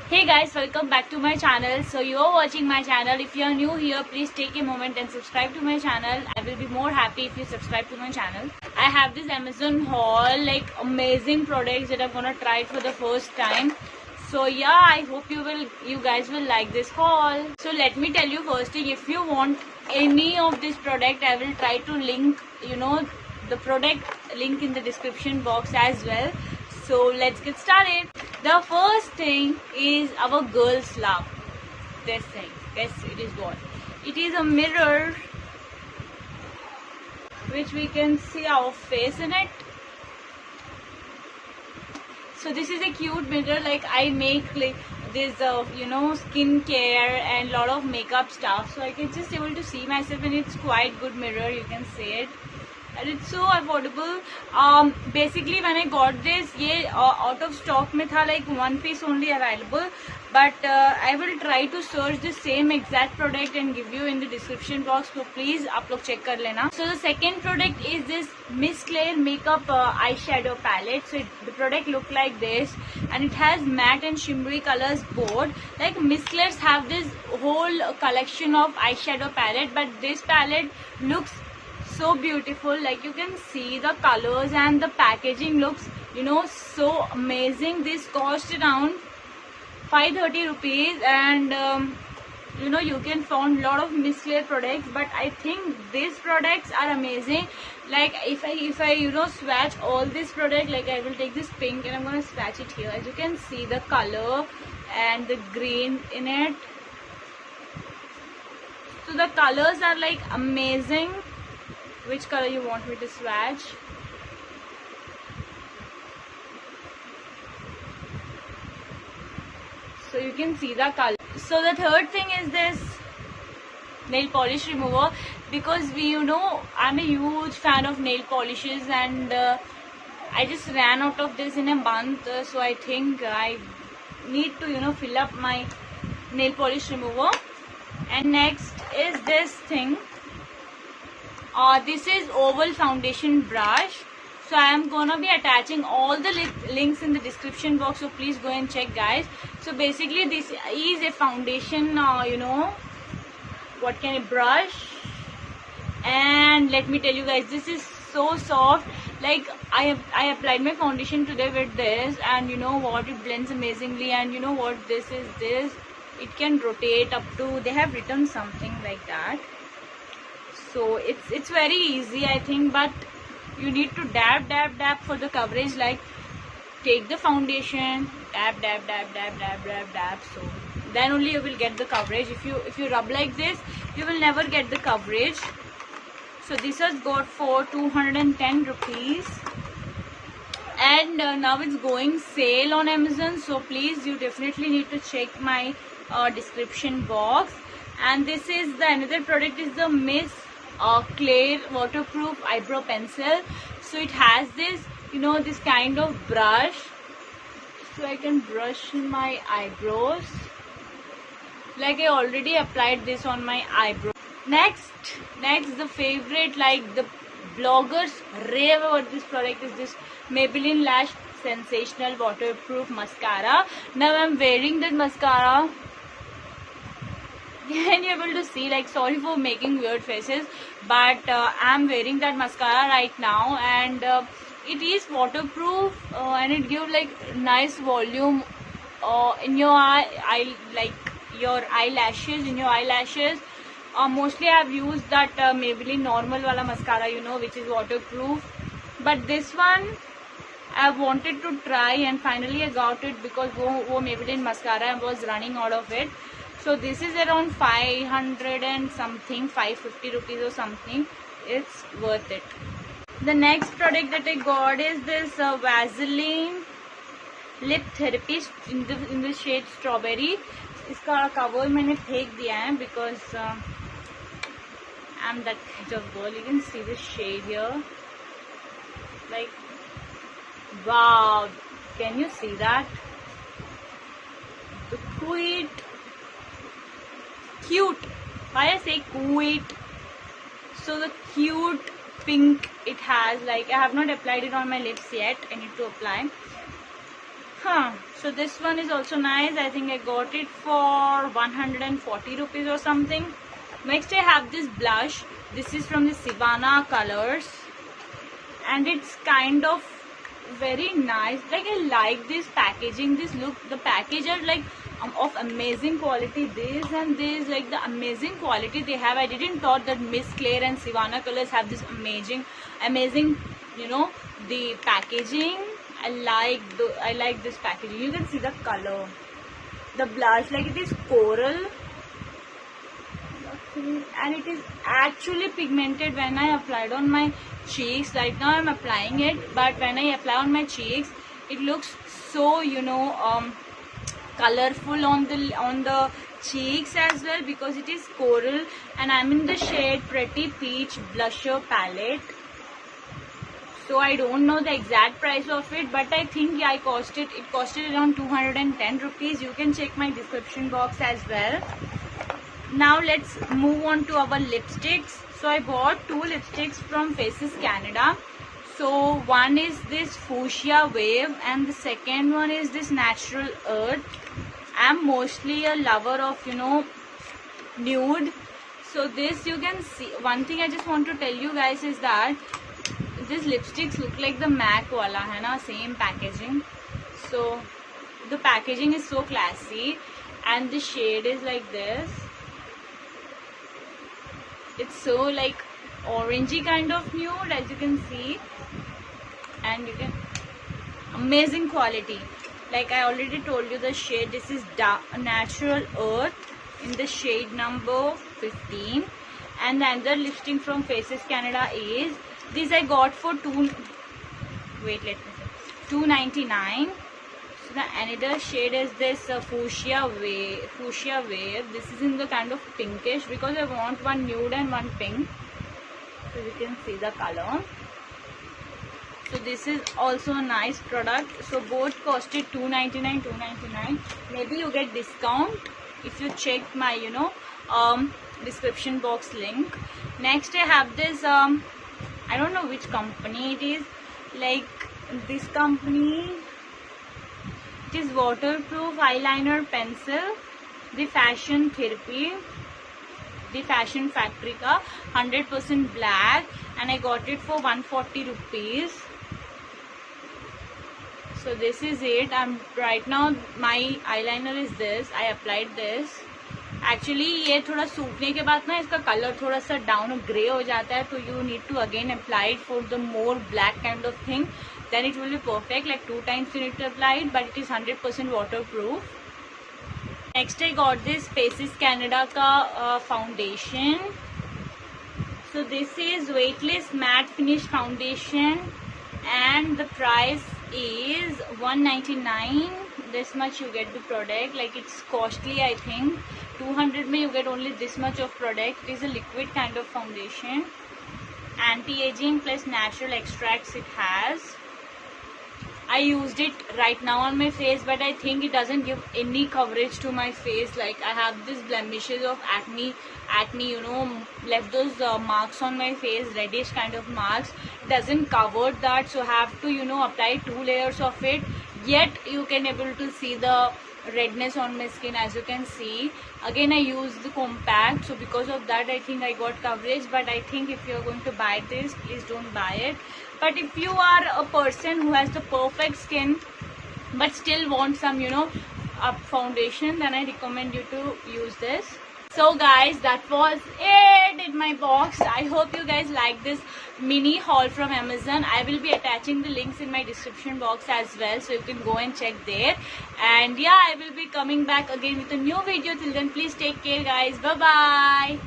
Hey guys, welcome back to my channel. So you are watching my channel. If you are new here, please take a moment and subscribe to my channel. I will be more happy if you subscribe to my channel. I have this Amazon haul, like amazing products that I'm gonna try it for the first time. So yeah, I hope you guys will like this haul. So let me tell you first thing, if you want any of this product, I will try to link, the product link in the description box as well. So let's get started. The first thing is our girls love this thing. Yes, it is what? It is a mirror which we can see our face in it. So this is a cute mirror. Like I make like this, skin care and lot of makeup stuff. So I can just able to see myself, and it's quite good mirror. You can see it. And it's so affordable. Basically when I got this, ये out of stock में था, like one piece only available. But I will try to search the same exact product and give you in the description box. So please आप लोग check कर लेना. So the second product is this Miss Claire makeup eyeshadow palette. So the product look like this, and it has matte and shimmery colors both. Like Miss Claire's have this whole collection of eyeshadow palette, but this palette looks so beautiful. Like you can see the colors and the packaging looks so amazing. This cost around 530 rupees, and you can find lot of Miss Claire products, but I think these products are amazing. Like if I swatch all this product, like I will take this pink and I'm gonna swatch it here. As you can see the color and the green in it, so the colors are like amazing. Which color you want me to swatch? So you can see the color. So the third thing is this nail polish remover, because I'm a huge fan of nail polishes, and I just ran out of this in a month. So I think I need to fill up my nail polish remover. And next is this thing. This is oval foundation brush. So I am gonna be attaching all the links in the description box, so please go and check, guys. So basically this is a foundation, what kind of brush, and let me tell you guys, this is so soft. Like I applied my foundation today with this, and you know what, it blends amazingly. And you know what, this it can rotate up to, they have written something like that. So it's very easy, I think, but you need to dab for the coverage. Like take the foundation, dab. So then only you will get the coverage. If you rub like this, you will never get the coverage. So this has got for 210 rupees, and now it's going sale on Amazon. So please, you definitely need to check my description box. And this is the another product is the Miss Claire waterproof eyebrow pencil. So it has this this kind of brush, so I can brush my eyebrows. Like I already applied this on my eyebrow. Next the favorite, like the bloggers rave about this product, is this Maybelline Lash Sensational Waterproof Mascara. Now I'm wearing that mascara. Can you able to see? Like, sorry for making weird faces, but I'm wearing that mascara right now, and it is waterproof, and it gives like nice volume in your like your eyelashes. Mostly I've used that Maybelline normal wala mascara, which is waterproof, but this one I wanted to try, and finally I got it because wo Maybelline mascara was running out of it. So this is around 500 and something, 550 rupees or something. It's worth it. The next product that I got is this Vaseline Lip Therapist in the shade Strawberry. इसका cover मैंने फेंक दिया है because I'm that kind of girl. You can see the shade here. Like, wow, can you see that? The cute, why I say cute? So the cute pink it has. Like I have not applied it on my lips yet. I need to apply. So this one is also nice. I think I got it for 140 rupees or something. Next I have this blush. This is from the Sivana Colors, and it's kind of very nice. Like, I like this packaging, this look. The package are like of amazing quality. This and this, like the amazing quality they have. I didn't thought that Miss Claire and Sivana Colors have this amazing, you know, the packaging. I like this packaging. You can see the color, the blush, like it is coral, and it is actually pigmented. When I applied on my cheeks, right now I'm applying it, but when I apply on my cheeks, it looks so, you know, colorful on the cheeks as well, because it is coral, and I'm in the shade Pretty Peach Blusher Palette. So I don't know the exact price of it, but I think yeah, it costed around 210 rupees. You can check my description box as well. Now let's move on to our lipsticks. So I bought 2 lipsticks from Faces Canada. So one is this Fuchsia Wave and the second one is this Natural Earth. I'm mostly a lover of, you know, nude. So this, you can see, one thing I just want to tell you guys is that these lipsticks look like the MAC wala hai na, same packaging. So the packaging is so classy, and the shade is like this. It's so like orangey kind of nude, as you can see, and you can, amazing quality. Like I already told you the shade, this is Natural Earth in the shade number 15, and the other lipstick from Faces Canada is this. I got for 299. So the another shade is this Fuchsia Wave. This is in the kind of pinkish, because I want one nude and one pink. So you can see the color. So this is also a nice product. So both costed 299. Maybe you get discount if you check my, you know, description box link. Next I have this I don't know which company it is. Like this company, it is waterproof eyeliner pencil, the Fashion Therapy, the Fashion Factory ka 100% black, and I got it for 140 rupees. So this is it. I'm right now, my eyeliner is this. I applied this. Actually ये थोड़ा सूखने के बाद ना इसका colour थोड़ा सा down grey हो जाता है, तो you need to again apply it for the more black kind of thing, then it will be perfect. Like 2 times you need to apply it, but it is 100% waterproof. Next I got this Faces Canada का foundation. So this is weightless matte finish foundation, and the price is 199. This much you get the product. Like it's costly, I think 200 mein you get only this much of product. It is a liquid kind of foundation, anti-aging plus natural extracts it has. I used it right now on my face, but I think it doesn't give any coverage to my face. Like I have these blemishes of acne, you know, left those marks on my face, reddish kind of marks. It doesn't cover that, so have to, you know, apply 2 layers of it. Yet you can able to see the redness on my skin, as you can see. Again I used the compact, so because of that I think I got coverage. But I think if you're going to buy this, please don't buy it. But if you are a person who has the perfect skin but still want some, you know, foundation, then I recommend you to use this. So guys, that was it in my box. I hope you guys like this mini haul from Amazon. I will be attaching the links in my description box as well, so you can go and check there. And yeah, I will be coming back again with a new video. Till then, please take care guys. Bye bye.